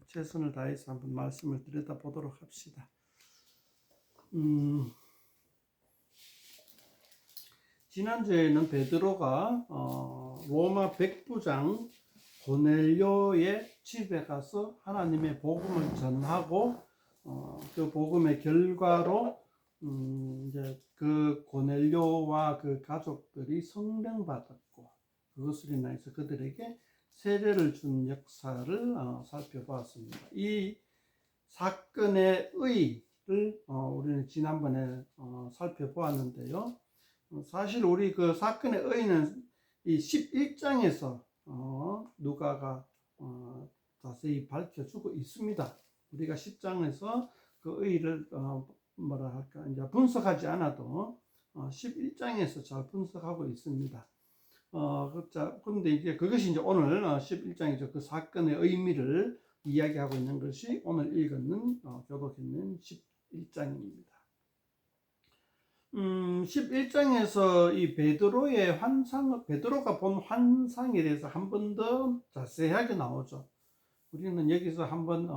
최선을 다해서 한번 말씀을 들여다보도록 합시다. 지난주에는 베드로가 로마 백부장 고넬료의 집에 가서 하나님의 복음을 전하고 그 복음의 결과로 이제 그 고넬료와 그 가족들이 성령받았고 그것으로 인해서 그들에게 세례를 준 역사를 살펴보았습니다. 이 사건의 의의를 우리는 지난번에 살펴보았는데요. 사실 우리 그 사건의 의의는 이 11장에서 누가가 자세히 밝혀주고 있습니다. 우리가 10장에서 그 의의를 뭐라 할까 이제 분석하지 않아도 11장에서 잘 분석하고 있습니다. 그런데 이제 그것이 이제 오늘 11장이죠. 그 사건의 의미를 이야기하고 있는 것이 오늘 읽는 교독했는 11장입니다. 11장에서 이 베드로의 베드로가 본 환상에 대해서 한 번 더 자세하게 나오죠. 우리는 여기서 한번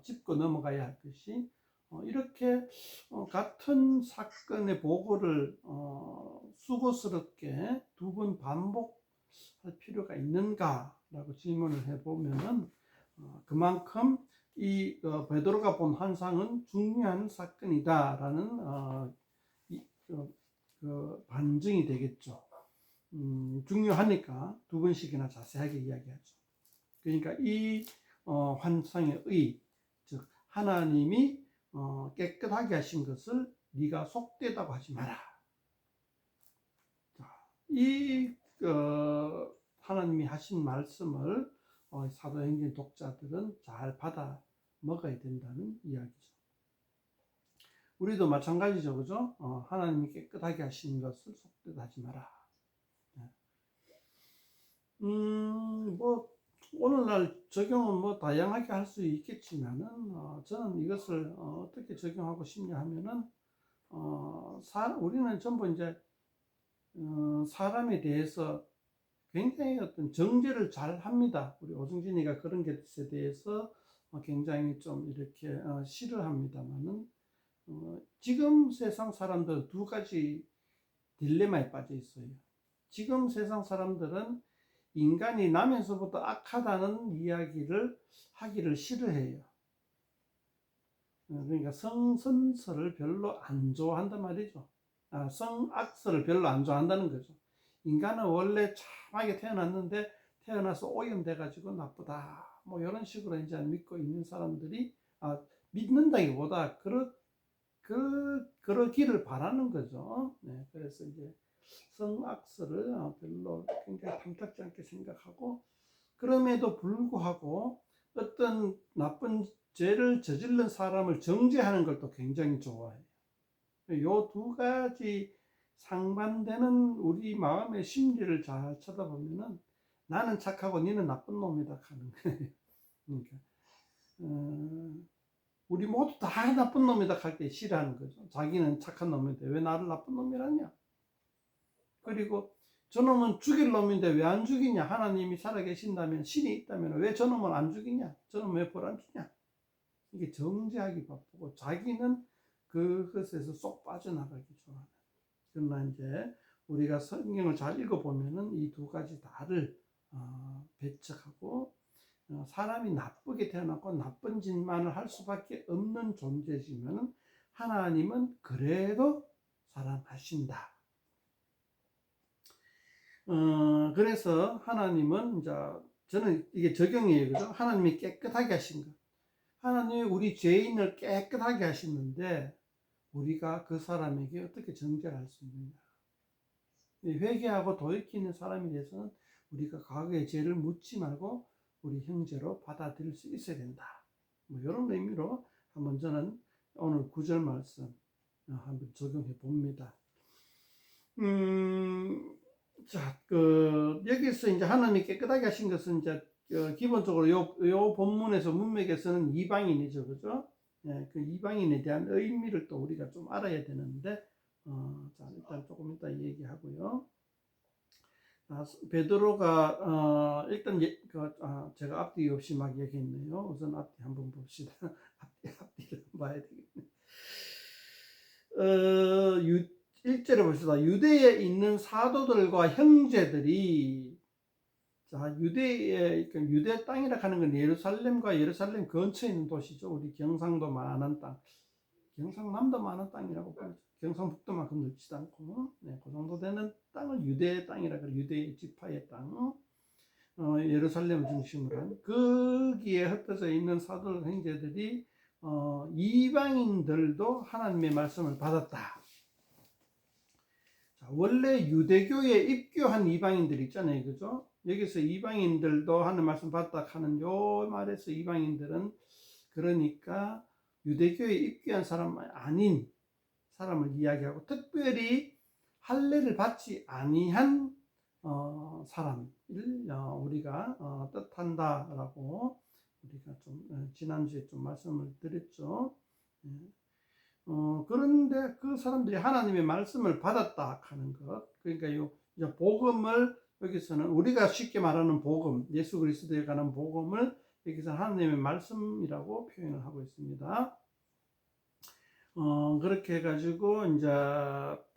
짚고 넘어가야 할 것이 이렇게 같은 사건의 보고를 수고스럽게 두 번 반복할 필요가 있는가라고 질문을 해보면은 그만큼 이 베드로가 본 환상은 중요한 사건이다라는 반증이 되겠죠. 중요하니까 두 번씩이나 자세하게 이야기하죠. 그러니까 이 환상의 의, 즉 하나님이 깨끗하게 하신 것을 네가 속되다고 하지 마라. 이 하나님이 하신 말씀을 사도행전 독자들은 잘 받아 먹어야 된다는 이야기죠. 우리도 마찬가지죠, 그죠? 하나님이 깨끗하게 하신 것을 속되다 하지 마라. 뭐 오늘날 적용은 뭐 다양하게 할 수 있겠지만은 저는 이것을 어떻게 적용하고 싶냐 하면은 우리는 전부 이제 사람에 대해서 굉장히 어떤 정죄를 잘 합니다. 우리 오승진이가 그런 것에 대해서 굉장히 좀 이렇게 싫어합니다만은 지금 세상 사람들은 두 가지 딜레마에 빠져 있어요. 지금 세상 사람들은 인간이 나면서부터 악하다는 이야기를 하기를 싫어해요. 그러니까 성선설을 별로 안 좋아한단 말이죠. 성악설을 별로 안 좋아한다는 거죠. 인간은 원래 참하게 태어났는데 태어나서 오염돼가지고 나쁘다. 뭐 이런 식으로 이제 믿고 있는 사람들이 믿는다기보다 그러기를 바라는 거죠. 네, 그래서 이제 성악설을 별로 굉장히 탐탁지 않게 생각하고 그럼에도 불구하고 어떤 나쁜 죄를 저지른 사람을 정죄하는 걸 또 굉장히 좋아해요. 요 두 가지 상반되는 우리 마음의 심리를 잘 쳐다보면은 나는 착하고 니는 나쁜 놈이다 하는 거예요. 그러니까 우리 모두 다 나쁜 놈이다 할 때 싫어하는 거죠. 자기는 착한 놈인데 왜 나를 나쁜 놈이라냐? 그리고 저놈은 죽일 놈인데 왜 안 죽이냐? 하나님이 살아계신다면, 신이 있다면 왜 저놈은 안 죽이냐? 저놈 왜 벌 안 주냐? 이게 정죄하기 바쁘고 자기는 그것에서 쏙 빠져나가기 좋아하는. 그러나 이제 우리가 성경을 잘 읽어보면은 이 두 가지 다를 배척하고 사람이 나쁘게 태어났고 나쁜 짓만을 할 수밖에 없는 존재지만 하나님은 그래도 사랑하신다. 그래서 하나님은 이제 저는 이게 적용이에요, 그죠? 하나님이 깨끗하게 하신 것. 하나님이 우리 죄인을 깨끗하게 하시는데 우리가 그 사람에게 어떻게 정죄를 할 수 있느냐? 회개하고 돌이키는 사람에 대해서는 우리가 과거의 죄를 묻지 말고 우리 형제로 받아들일 수 있어야 된다. 뭐 이런 의미로 한번 저는 오늘 9절 말씀 한번 적용해 봅니다. 자, 여기서 이제 하나님이 깨끗하게 하신 것은 이제 기본적으로 요 본문에서 문맥에서는 이방인이죠, 그죠? 예, 그 이방인에 대한 의미를 또 우리가 좀 알아야 되는데, 자, 일단 조금 이따 얘기하고요. 베드로가 일단 제가 앞뒤 없이 막 얘기했네요. 우선 앞뒤 한번 봅시다. 앞뒤를 봐야 되겠네. 1절에 봅시다. 유대에 있는 사도들과 형제들이, 자, 유대 땅이라 하는 건 예루살렘과 예루살렘 근처에 있는 도시죠. 우리 경상도 많은 땅, 경상남도 많은 땅이라고 보죠. 경상북도만큼 넓지도 않고, 네, 그 정도 되는 땅을 유대의 땅이라 그래요. 유대 지파의 땅, 예루살렘을 중심으로 한, 거기에 흩어져 있는 사도 형제들이 이방인들도 하나님의 말씀을 받았다. 자, 원래 유대교에 입교한 이방인들 있잖아요, 그죠? 여기서 이방인들도 하는 말씀 받았다 하는 요 말에서 이방인들은, 그러니까 유대교에 입교한 사람 아닌 사람을 이야기하고, 특별히 할례를 받지 아니한 사람을 우리가 뜻한다라고 우리가 좀 지난주에 좀 말씀을 드렸죠. 그런데 그 사람들이 하나님의 말씀을 받았다 하는 것, 그러니까 요 복음을, 여기서는 우리가 쉽게 말하는 복음, 예수 그리스도에 관한 복음을 여기서 하나님의 말씀이라고 표현을 하고 있습니다. 그렇게 해가지고 이제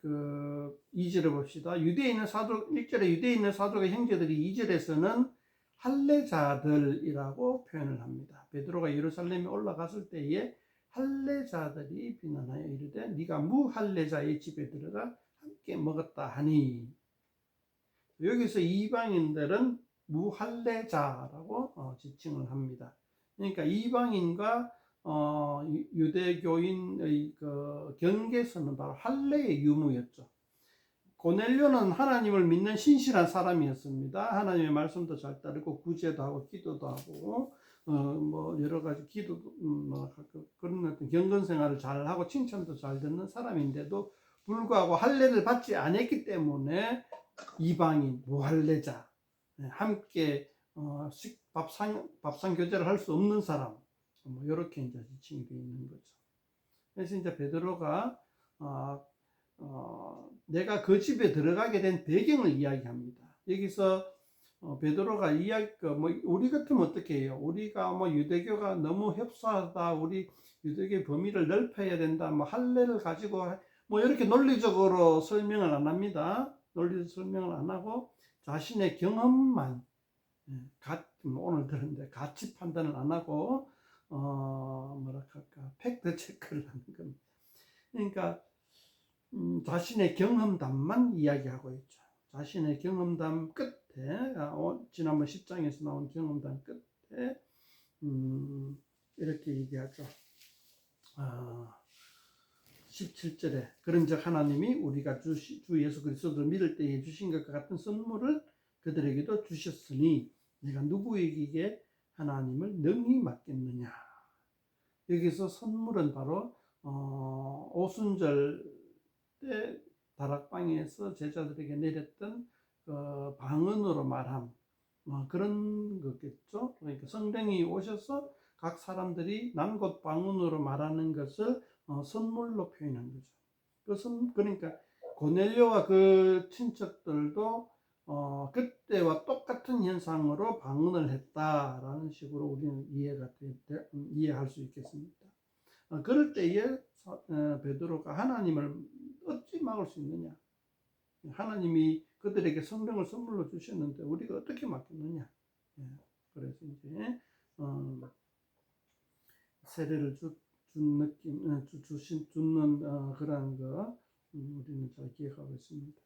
그 2절을 봅시다. 유대에 있는 사도, 1절에 유대에 있는 사도가 형제들이 2절에서는 할례자들이라고 표현을 합니다. 베드로가 예루살렘에 올라갔을 때에 할례자들이 비난하여 이르되 네가 무할례자의 집에 들어가 함께 먹었다 하니, 여기서 이방인들은 무할례자라고 지칭을 합니다. 그러니까 이방인과 유대교인의 그 경계선은 바로 할례의 유무였죠. 고넬료는 하나님을 믿는 신실한 사람이었습니다. 하나님의 말씀도 잘 따르고 구제도 하고 기도도 하고 뭐 여러 가지 기도도 그런 어떤 경건 생활을 잘 하고 칭찬도 잘 듣는 사람인데도 불구하고 할례를 받지 않았기 때문에 이방인, 무할례자, 함께 밥상 교제를 할 수 없는 사람, 뭐 이렇게 이제 지칭이 되어 있는 거죠. 그래서 이제 베드로가 내가 그 집에 들어가게 된 배경을 이야기합니다. 여기서 베드로가 뭐 우리 같으면 어떻게 해요? 우리가 뭐 유대교가 너무 협소하다, 우리 유대교의 범위를 넓혀야 된다, 뭐 할례를 가지고 뭐 이렇게 논리적으로 설명을 안 합니다. 논리적 설명을 안 하고 자신의 경험만, 오늘 들었는데 가치 판단을 안 하고 팩트 체크를 하는 겁니다. 그러니까 자신의 경험담만 이야기하고 있죠. 자신의 경험담 끝에, 지난번 10장에서 나온 경험담 끝에 이렇게 얘기하죠. 17절에 그런즉 하나님이 우리가 주 예수 그리스도를 믿을 때에 주신 것과 같은 선물을 그들에게도 주셨으니 내가 누구에게 하나님을 능히 맡겠느냐. 여기서 선물은 바로 오순절 때 다락방에서 제자들에게 내렸던 그 방언으로 말함, 그런 거겠죠. 그러니까 성령이 오셔서 각 사람들이 남곳 방언으로 말하는 것을 선물로 표현한 거죠. 그러니까 고넬료와 그 친척들도 그때와 똑같은 현상으로 방언을 했다라는 식으로 우리는 이해할 수 있겠습니다. 그럴 때에 베드로가 하나님을 어찌 막을 수 있느냐? 하나님이 그들에게 성령을 선물로 주셨는데 우리가 어떻게 막겠느냐? 그래서 이제 세례를 준 느낌, 주는 그런 거 우리는 잘 기억하고 있습니다.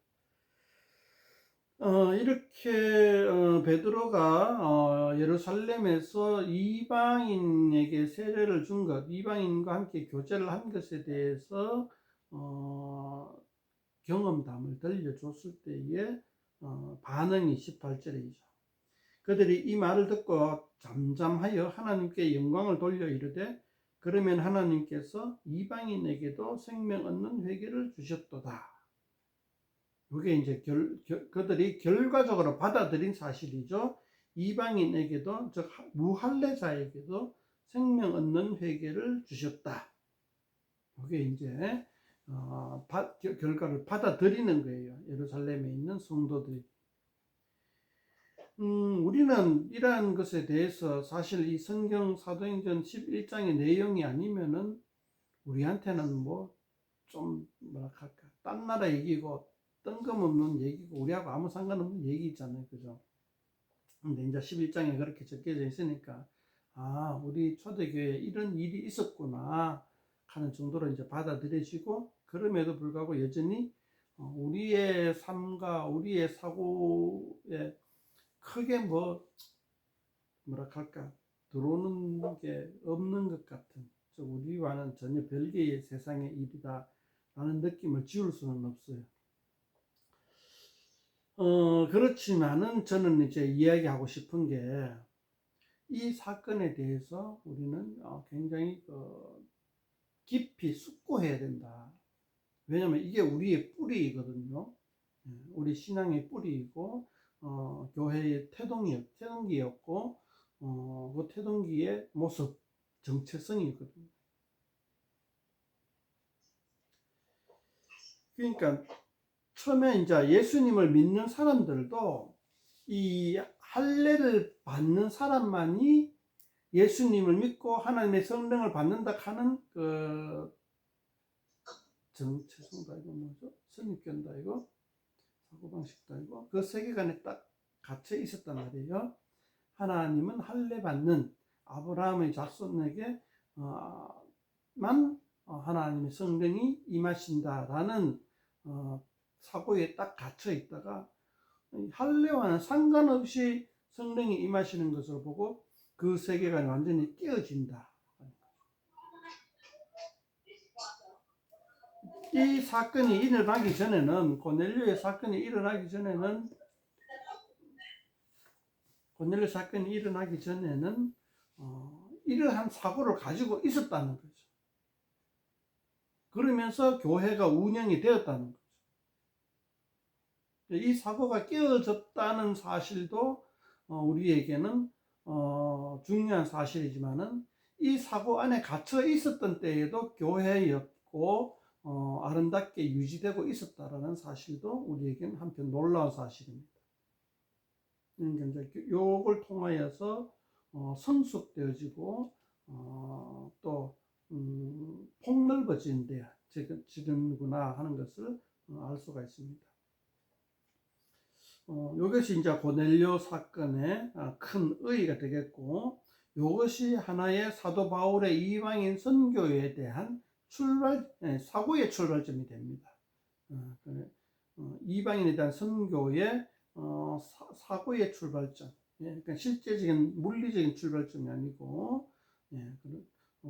이렇게 베드로가 예루살렘에서 이방인에게 세례를 준 것, 이방인과 함께 교제를 한 것에 대해서 경험담을 들려줬을 때의 반응이 18절이죠. 그들이 이 말을 듣고 잠잠하여 하나님께 영광을 돌려 이르되 그러면 하나님께서 이방인에게도 생명 얻는 회개를 주셨도다. 이게 이제 그들이 결과적으로 받아들인 사실이죠. 이방인에게도, 즉 무할례자에게도 생명 얻는 회개를 주셨다. 이게 이제 결과를 받아들이는 거예요. 예루살렘에 있는 성도들이. 우리는 이러한 것에 대해서 사실 이 성경 사도행전 11장의 내용이 아니면은 우리한테는 뭐 좀 뭐랄까 딴 나라 얘기고 뜬금없는 얘기고 우리하고 아무 상관없는 얘기잖아요, 그죠? 근데 이제 11장에 그렇게 적혀져 있으니까 우리 초대교회에 이런 일이 있었구나 하는 정도로 이제 받아들여지고, 그럼에도 불구하고 여전히 우리의 삶과 우리의 사고에 크게 뭐랄까 들어오는 게 없는 것 같은, 우리와는 전혀 별개의 세상의 일이다 라는 느낌을 지울 수는 없어요. 그렇지만은 저는 이제 이야기하고 싶은 게, 이 사건에 대해서 우리는 굉장히 깊이 숙고해야 된다. 왜냐면 이게 우리의 뿌리이거든요. 우리 신앙의 뿌리이고, 교회의 태동기였고, 그 태동기의 모습, 정체성이거든요. 그러니까 처음에 이제 예수님을 믿는 사람들도 이 할례를 받는 사람만이 예수님을 믿고 하나님의 성령을 받는다 하는 그 정체성도 아니고 뭐죠? 선입견도 아니고 사고방식도 아니고 그 세계관에 딱 갇혀 있었단 말이에요. 하나님은 할례 받는 아브라함의 자손에게 만 하나님의 성령이 임하신다라는 사고에 딱 갇혀 있다가, 할례와는 상관없이 성령이 임하시는 것을 보고 그 세계관이 완전히 깨어진다. 이 사건이 일어나기 전에는, 고넬료 사건이 일어나기 전에는 이러한 사고를 가지고 있었다는 거죠. 그러면서 교회가 운영이 되었다는 거죠. 이 사고가 깨어졌다는 사실도 우리에게는 중요한 사실이지만은, 이 사고 안에 갇혀 있었던 때에도 교회였고 아름답게 유지되고 있었다라는 사실도 우리에게는 한편 놀라운 사실입니다. 그러니까 이제 요걸 통하여서 성숙되어지고 또 폭넓어진 데 지르는구나 하는 것을 알 수가 있습니다. 이것이 이제 고넬료 사건의 큰 의의가 되겠고, 이것이 하나의 사도 바울의 이방인 선교에 대한 사고의 출발점이 됩니다. 이방인에 대한 선교의 사고의 출발점, 그러니까 실제적인 물리적인 출발점이 아니고,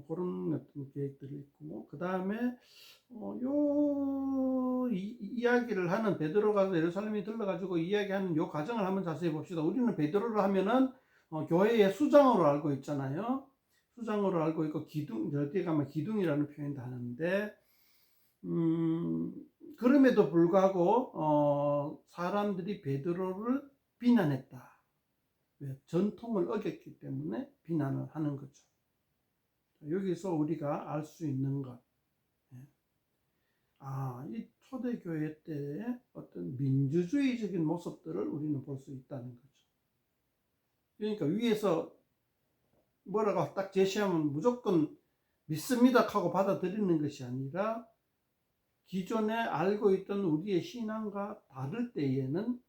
그런 어떤 계획들이 있고, 그 다음에 이야기를 하는, 베드로가 예루살렘에 들러가지고 이야기하는 요 과정을 한번 자세히 봅시다. 우리는 베드로를 하면은 교회의 수장으로 알고 있잖아요. 수장으로 알고 있고, 어디에 가면 기둥이라는 표현도 하는데, 그럼에도 불구하고 사람들이 베드로를 비난했다. 왜? 전통을 어겼기 때문에 비난을 하는 거죠. 여기서 우리가 알 수 있는 것, 이 초대교회 때의 어떤 민주주의적인 모습들을 우리는 볼 수 있다는 거죠. 그러니까 위에서 뭐라고 딱 제시하면 무조건 믿습니다 하고 받아들이는 것이 아니라, 기존에 알고 있던 우리의 신앙과 다를 때에는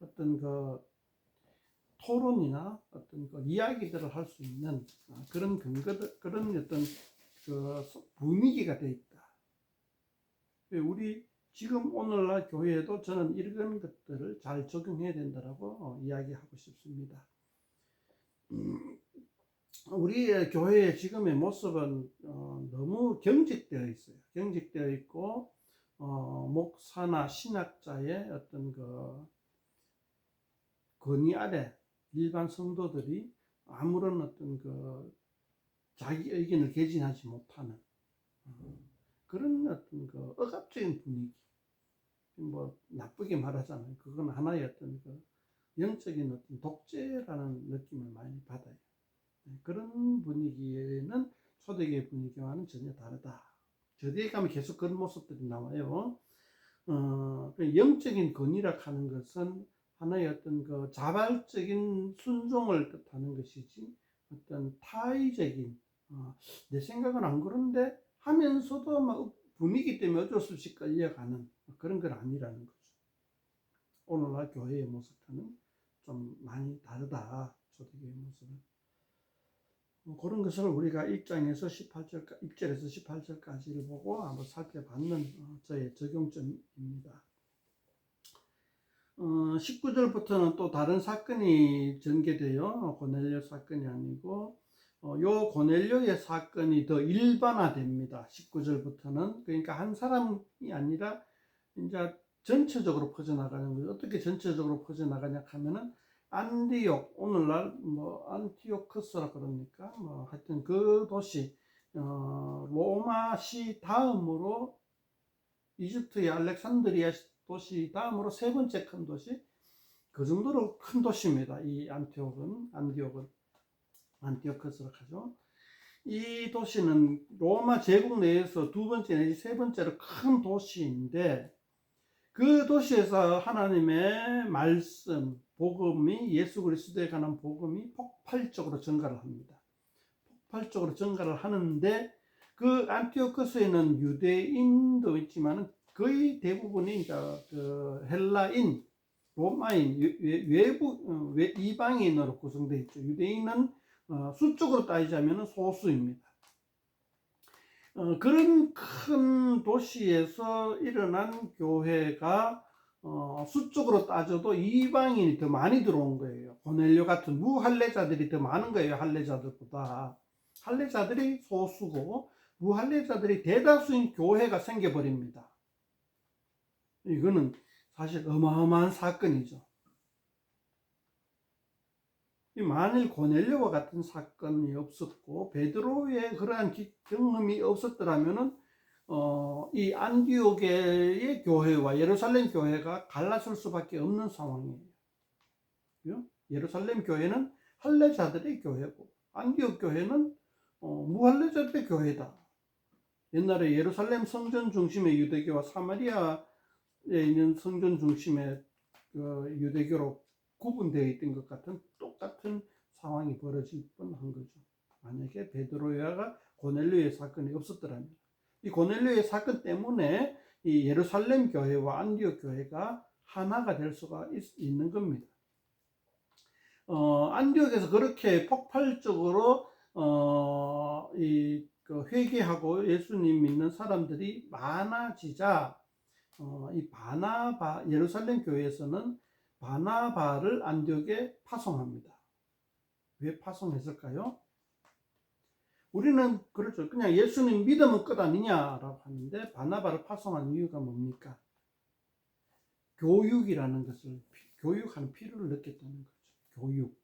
어떤 그 토론이나 어떤 그 이야기들을 할 수 있는 그런 근거들, 그런 어떤 그 분위기가 돼 있다. 우리 지금 오늘날 교회에도 저는 이런 것들을 잘 적용해야 된다라고 이야기하고 싶습니다. 우리의 교회의 지금의 모습은 너무 경직되어 있어요. 경직되어 있고, 목사나 신학자의 어떤 그 권위 아래 일반 성도들이 아무런 어떤 그 자기 의견을 개진하지 못하는 그런 어떤 그 억압적인 분위기, 뭐 나쁘게 말하자면 그건 하나의 어떤 그 영적인 어떤 독재라는 느낌을 많이 받아요. 그런 분위기에는 초대교회 분위기와는 전혀 다르다. 저뒤에 가면 계속 그런 모습들이 나와요. 영적인 권위라 하는 것은 하나의 어떤 그 자발적인 순종을 뜻하는 것이지 어떤 타의적인 내 생각은 안 그런데 하면서도 막 분위기 때문에 어쩔 수 없이 끌려가는 그런 건 아니라는 거죠. 오늘날 교회의 모습과는 좀 많이 다르다. 초대교회 모습은. 그런 것을 우리가 1장에서 18절, 1절에서 18절까지를 보고 한번 살펴봤는 저의 적용점입니다. 19절부터는 또 다른 사건이 전개돼요. 고넬료 사건이 아니고 요 고넬료의 사건이 더 일반화됩니다. 19절부터는. 그러니까 한 사람이 아니라 이제 전체적으로 퍼져나가는 거죠. 어떻게 전체적으로 퍼져나가냐 하면은 안디옥, 오늘날 뭐 안티오크스라 그럽니까? 뭐 하여튼 그 도시, 로마시 다음으로 이집트의 알렉산드리아 도시 다음으로 세 번째 큰 도시, 그 정도로 큰 도시입니다. 이 안티오크스라 하죠. 이 도시는 로마 제국 내에서 두 번째 내지 세 번째로 큰 도시인데, 그 도시에서 하나님의 말씀, 복음이, 예수 그리스도에 관한 복음이 폭발적으로 전가를 합니다. 폭발적으로 전가를 하는데, 그 안티오코스에는 유대인도 있지만 거의 대부분이 이제 그 헬라인, 로마인, 외부 이방인으로 구성되어 있죠. 유대인은 수적으로 따지자면 소수입니다. 그런 큰 도시에서 일어난 교회가 수적으로 따져도 이방인이 더 많이 들어온 거예요. 고넬료 같은 무할례자들이 더 많은 거예요. 할례자들보다. 할례자들이 소수고 무할례자들이 대다수인 교회가 생겨버립니다. 이거는 사실 어마어마한 사건이죠. 만일 고넬료와 같은 사건이 없었고 베드로의 그러한 경험이 없었더라면은 이 안디옥의 교회와 예루살렘 교회가 갈라설 수밖에 없는 상황이에요. 예루살렘 교회는 할례자들의 교회고 안디옥 교회는 무할례자들의 교회다. 옛날에 예루살렘 성전 중심의 유대교와 사마리아에 있는 성전 중심의 그 유대교로 구분되어 있던 것 같은 똑같은 상황이 벌어질 뻔한 거죠. 만약에 베드로야가 고넬료의 사건이 없었더라면, 이 고넬료의 사건 때문에 이 예루살렘 교회와 안디옥 교회가 하나가 될 수가 있는 겁니다. 안디옥에서 그렇게 폭발적으로 그 회개하고 예수님 믿는 사람들이 많아지자 이 예루살렘 교회에서는 바나바를 안디옥에 파송합니다. 왜 파송했을까요? 우리는 그렇죠. 그냥 예수님 믿으면 끝 아니냐라고 하는데 바나바를 파송한 이유가 뭡니까? 교육이라는 것을, 교육하는 필요를 느꼈다는 거죠. 교육.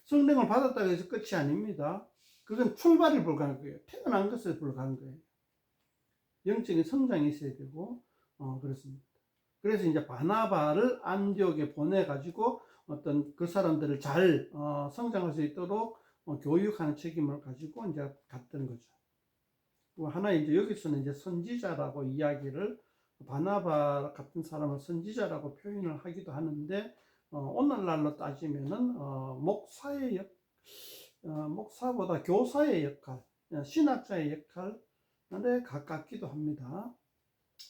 성령을 받았다고 해서 끝이 아닙니다. 그건 출발이 불가한 거예요. 태어난 것에 불과한 거예요. 영적인 성장이 있어야 되고, 그렇습니다. 그래서 이제 바나바를 안디옥에 보내가지고 어떤 그 사람들을 잘 성장할 수 있도록 교육하는 책임을 가지고 이제 갔던 거죠. 하나 이제 여기서는 이제 선지자라고 이야기를, 바나바 같은 사람을 선지자라고 표현을 하기도 하는데, 오늘날로 따지면은 목사보다 교사의 역할, 신학자의 역할에 가깝기도 합니다.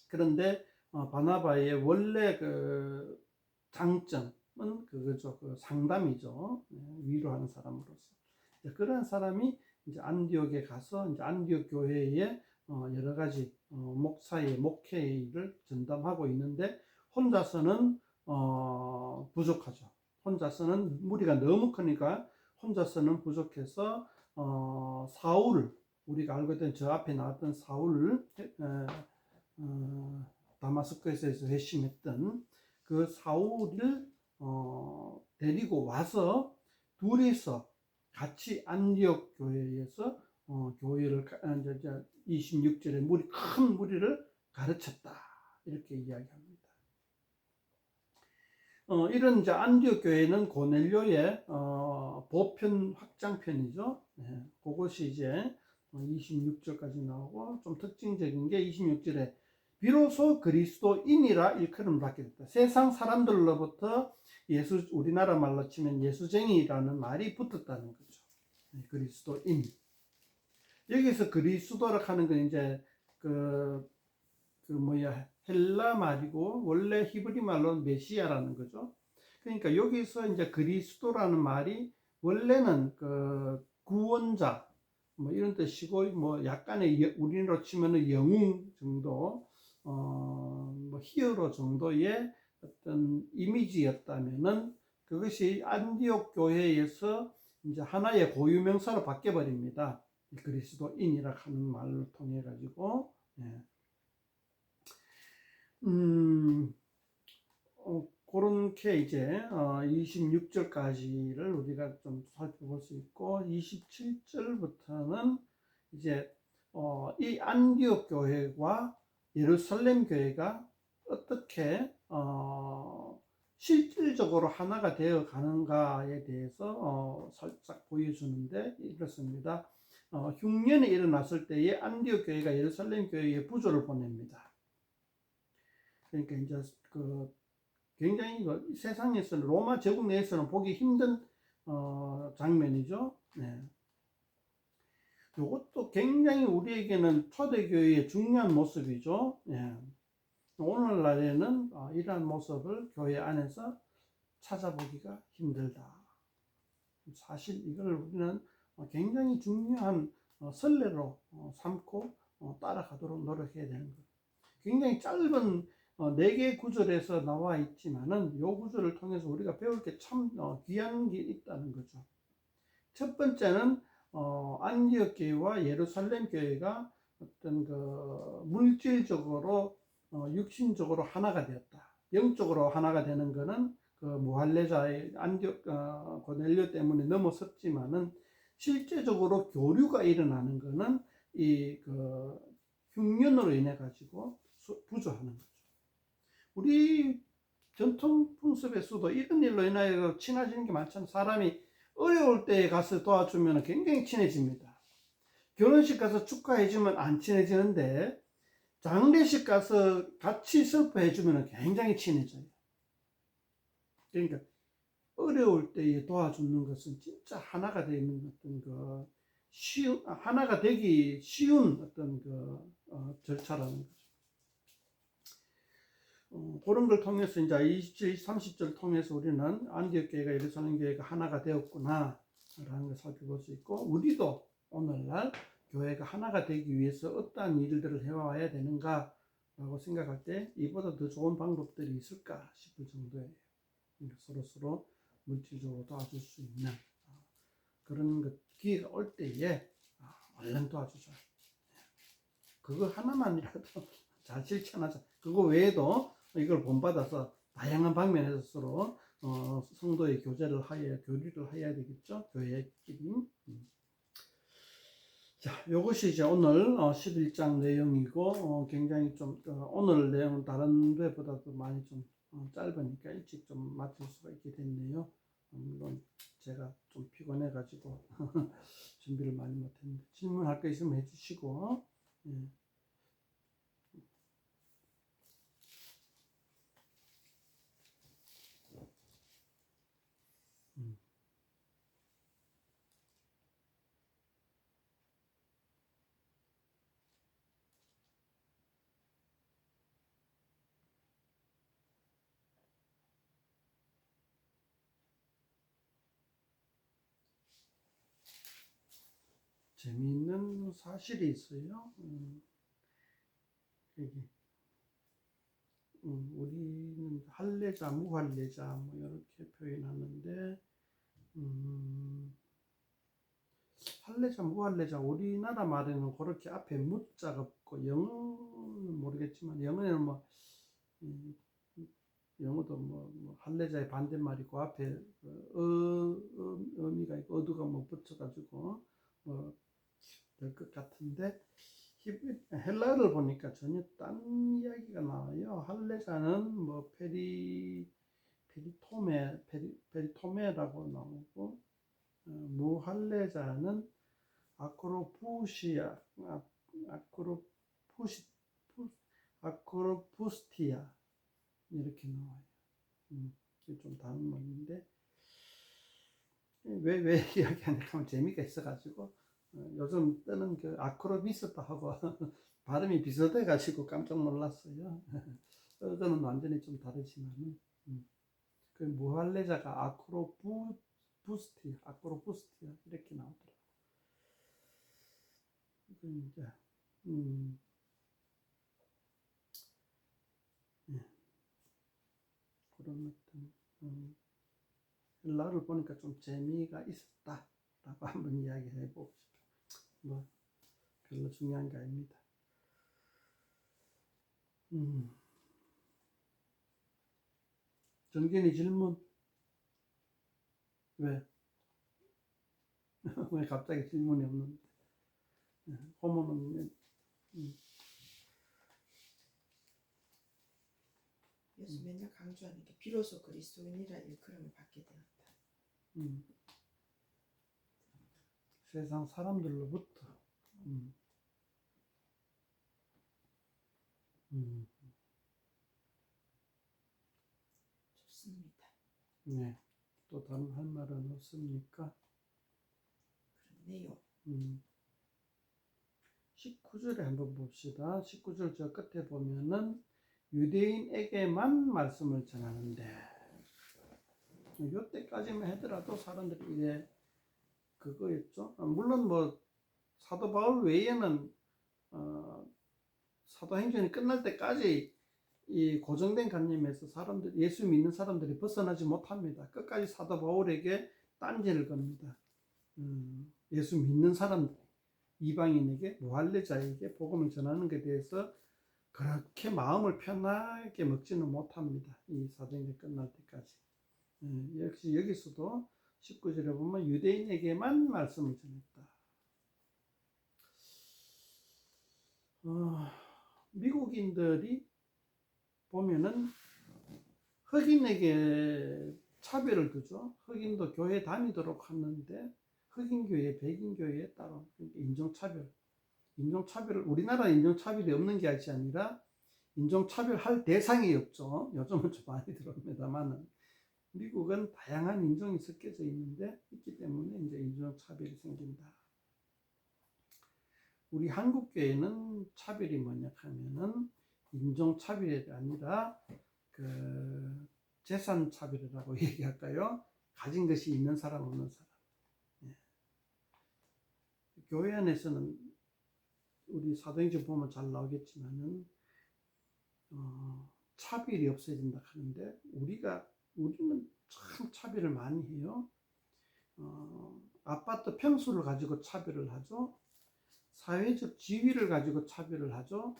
그런데 바나바의 원래 그 장점은 그거죠. 그 상담이죠. 위로하는 사람으로서. 그런 사람이 이제 안디옥에 가서 이제 안디옥 교회에 여러 가지 목사의 목회를 전담하고 있는데, 혼자서는 부족하죠. 혼자서는 무리가 너무 크니까 혼자서는 부족해서 사울, 우리가 알고 있던 저 앞에 나왔던 사울을 다마스커스에서 회심했던 그 사울을 데리고 와서 둘이서 같이 안디옥 교회에서 교회를 26절에 큰 무리를 가르쳤다, 이렇게 이야기합니다. 이런 이제 안디옥 교회는 고넬료의 보편 확장편이죠. 그것이 이제 26절까지 나오고, 좀 특징적인 게 26절에 비로소 그리스도인이라 일컬음을 받게 됐다. 세상 사람들로부터 우리나라 말로 치면 예수쟁이라는 말이 붙었다는 거죠. 그리스도인. 여기서 그리스도라 하는 건 이제 헬라 말이고 원래 히브리 말로는 메시아라는 거죠. 그러니까 여기서 이제 그리스도라는 말이 원래는 구원자 뭐 이런 뜻이고, 뭐 약간의 우리로 치면은 영웅 정도, 뭐 히어로 정도의 어떤 이미지였다면은 그것이 안디옥 교회에서 이제 하나의 고유명사로 바뀌어 버립니다. 그리스도인이라 하는 말을 통해 가지고. 예. 그렇게 이제 26절까지를 우리가 좀 살펴볼 수 있고, 27절부터는 이제 이 안디옥 교회와 예루살렘 교회가 어떻게 실질적으로 하나가 되어 가는가에 대해서 살짝 보여주는데 이렇습니다. 흉년이 일어났을 때에 안디옥 교회가 예루살렘 교회에 부조를 보냅니다. 그러니까 이제 굉장히 세상에서는, 로마 제국 내에서는 보기 힘든 장면이죠. 네. 이것도 굉장히 우리에게는 초대교회의 중요한 모습이죠. 네. 오늘날에는 이러한 모습을 교회 안에서 찾아보기가 힘들다. 사실 이걸 우리는 굉장히 중요한 선례로 삼고 따라가도록 노력해야 되는 거예요. 굉장히 짧은 4개의 구절에서 나와 있지만은 이 구절을 통해서 우리가 배울 게 참 귀한 게 있다는 거죠. 첫 번째는 안디옥 교회와 예루살렘 교회가 어떤 물질적으로 육신적으로 하나가 되었다. 영적으로 하나가 되는 것은 무할레자의 안디옥 고넬료 때문에 넘어섰지만은 실제적으로 교류가 일어나는 것은 이 흉년으로 인해 가지고 부조하는 거죠. 우리 전통 풍습에서도 이런 일로 인하여 친해지는 게 많잖아요. 사람이 어려울 때에 가서 도와주면 굉장히 친해집니다. 결혼식 가서 축하해주면 안 친해지는데 장례식 가서 같이 슬퍼해주면 굉장히 친해져요. 그러니까 어려울 때에 도와주는 것은 진짜 하나가 되는 어떤 하나가 되기 쉬운 어떤 절차라는 거죠. 그런 걸 통해서 이제 27, 30절 통해서 우리는 안디옥 교회가 예루살렘 교회가 하나가 되었구나 라는 걸 살펴볼 수 있고, 우리도 오늘날 교회가 하나가 되기 위해서 어떠한 일들을 해와야 되는가 라고 생각할 때 이보다 더 좋은 방법들이 있을까 싶을 정도예요. 서로 물질적으로 도와줄 수 있는 그런 기회가 올 때에 얼른 도와주자. 그거 하나만이라도 잘 실천하자. 그거 외에도 이걸 본받아서 다양한 방면에서 서로 성도의 교류를 해야 되겠죠. 교회끼리. 자, 요것이 이제 오늘 11장 내용이고, 굉장히 좀 오늘 내용은 다른 데보다도 많이 좀 짧으니까 일찍 좀 마칠 수가 있게 됐네요. 물론 제가 좀 피곤해 가지고 준비를 많이 못했는데, 질문할 거 있으면 해주시고. 예. 재미있는 사실이 있어요. 여기 우리는 할례자, 무할례자 뭐 이렇게 표현하는데, 할례자, 무할례자, 우리나라 말에는 그렇게 앞에 무자가 없고, 영어는 모르겠지만 영어에는 뭐 영어도 뭐 할례자의 반대말이고 앞에 의미가 있고 어두가 뭐 붙여가지고 뭐 될 것 같은데, 헬라어를 보니까 전혀 딴 이야기가 나와요. 할례자는 뭐 페리토메라고 나오고, 무할례자는 아크로푸시아, 아크로부스티아 이렇게 나와요. 이게 좀 다른 말인데 왜 이야기하냐 하면 재미가 있어가지고 요즘 뜨는 그 아크로비스트하고 발음이 비슷해가지고 깜짝 놀랐어요. 그거는 완전히 좀 다르지만은 그 무할레자가 아크로부스티아 이렇게 나오더라고요. 이제 예, 그런 어떤 헬라어를 보니까 좀 재미가 있었다라고 한번 이야기해보고 싶어요. 뭐 별로 중요한 게 아닙니다. 정견이 질문. 왜? 왜 갑자기 질문이 없는데? 호모는 예수 맨날 강조하는 게 비로소 그리스도인이라 일컬음을 받게 되었다. 세상 사람들로부터 좋습니다. 네. 또 다른 할 말은 없습니까? 그렇네요. 19절에 한번 봅시다. 19절 저 끝에 보면은 유대인에게만 말씀을 전하는데 이때까지만 하더라도 사람들이 이제 그거였죠. 물론 뭐 사도 바울 외에는 사도행전이 끝날 때까지 이 고정된 관념에서 사람들 예수 믿는 사람들이 벗어나지 못합니다. 끝까지 사도 바울에게 딴지를 겁니다. 예수 믿는 사람들 이방인에게 무할례자에게 복음을 전하는 것에 대해서 그렇게 마음을 편하게 먹지는 못합니다. 이 사도행전 끝날 때까지. 역시 여기서도 19절에 보면 유대인에게만 말씀을 전했다. 미국인들이 보면은 흑인에게 차별을 두죠. 흑인도 교회 다니도록 하는데 흑인교회, 백인교회에 따로 인종차별을 우리나라 인종차별이 없는 게 아니라 인종차별할 대상이 없죠. 요즘은 좀 많이 들어옵니다만은 미국은 다양한 인종이 섞여져 있기 때문에 이제 인종차별이 생긴다. 우리 한국교회는 차별이 뭐냐 하면은 인종차별이 아니라 그 재산차별이라고 얘기할까요? 가진 것이 있는 사람 없는 사람. 교회 안에서는 우리 사도행전 보면 잘 나오겠지만은 차별이 없어야 된다 하는데 우리는 참 차별을 많이 해요. 아파트 평수를 가지고 차별을 하죠. 사회적 지위를 가지고 차별을 하죠.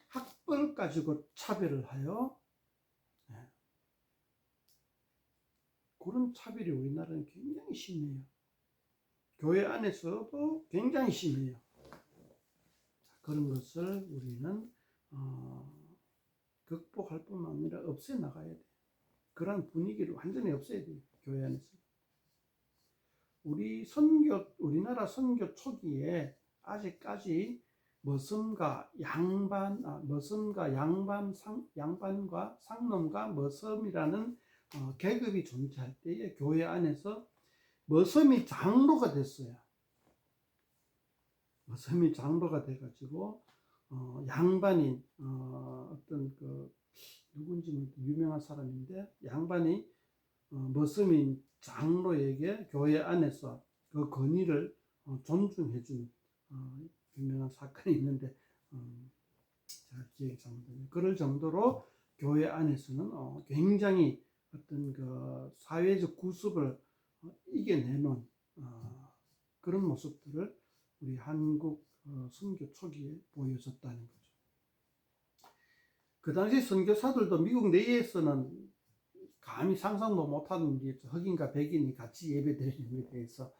학벌 가지고 차별을 해요. 그런 차별이 우리나라는 굉장히 심해요. 교회 안에서도 굉장히 심해요. 그런 것을 우리는 극복할 뿐만 아니라 없애나가야 돼요. 그런 분위기를 완전히 없애야 돼요. 교회 안에서. 우리나라 선교 초기에 아직까지 머슴과 양반과 상놈과 머슴이라는 계급이 존재할 때에 교회 안에서 머슴이 장로가 됐어요. 머슴이 장로가 돼가지고 양반인 어떤 그 누군지 유명한 사람인데 양반이 머슴인 장로에게 교회 안에서 그 권위를 존중해주는 유명한 사건이 있는데 제가 기억이 잘 안 나요. 그럴 정도로 교회 안에서는 굉장히 어떤 그 사회적 구습을 이겨내는 그런 모습들을 우리 한국 선교 초기에 보여줬다는 거죠. 그 당시 선교사들도 미국 내에서는 감히 상상도 못하는 게 흑인과 백인이 같이 예배드리는 것에 대해서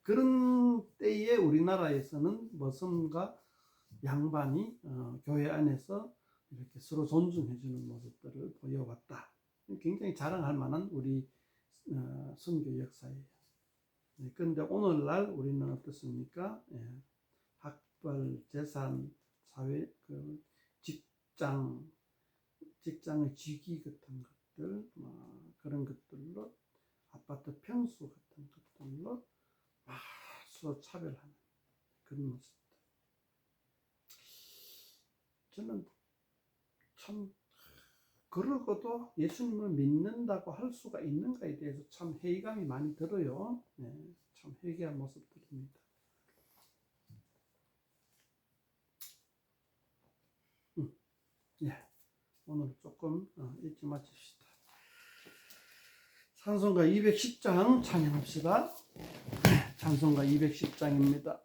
그런 때에 우리나라에서는 머슴과 양반이 교회 안에서 이렇게 서로 존중해주는 모습들을 보여왔다. 굉장히 자랑할 만한 우리 선교 역사예요. 그런데 오늘날 우리는 어떻습니까? 학벌, 재산, 사회, 직장의 직위 같은 것들, 그런 것들로 아파트 평수 같은 것들로 서로 차별하는 그런 모습들. 저는 참 그러고도 예수님을 믿는다고 할 수가 있는가에 대해서 참 회의감이 많이 들어요. 네, 참 회개한 모습들입니다. 예, 오늘 조금 일찍 마칩시다. 찬송가 210장 찬양합시다. 찬송가 210장입니다.